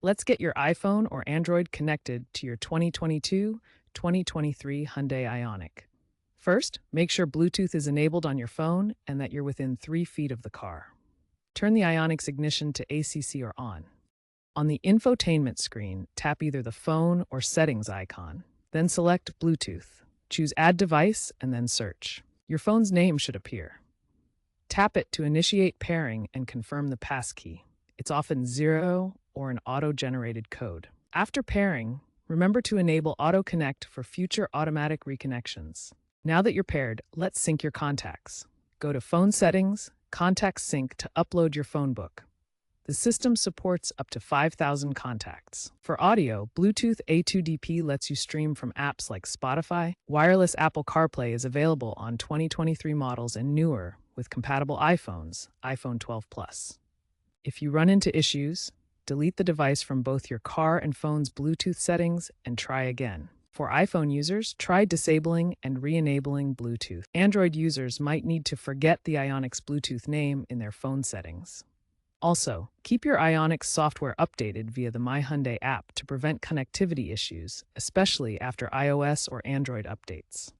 Let's get your iPhone or Android connected to your 2022-2023 Hyundai Ioniq. First, make sure Bluetooth is enabled on your phone and that you're within 3 feet of the car. Turn the Ioniq's ignition to ACC or on. On the infotainment screen, tap either the phone or settings icon. Then select Bluetooth. Choose Add Device and then search. Your phone's name should appear. Tap it to initiate pairing and confirm the passkey. It's often 0 or an auto-generated code. After pairing, remember to enable Auto Connect for future automatic reconnections. Now that you're paired, let's sync your contacts. Go to Phone Settings, Contact Sync to upload your phone book. The system supports up to 5,000 contacts. For audio, Bluetooth A2DP lets you stream from apps like Spotify. Wireless Apple CarPlay is available on 2023 models and newer with compatible iPhones, iPhone 12 Plus. If you run into issues, delete the device from both your car and phone's Bluetooth settings and try again. For iPhone users, try disabling and re-enabling Bluetooth. Android users might need to forget the Ioniq's Bluetooth name in their phone settings. Also, keep your Ioniq software updated via the My Hyundai app to prevent connectivity issues, especially after iOS or Android updates.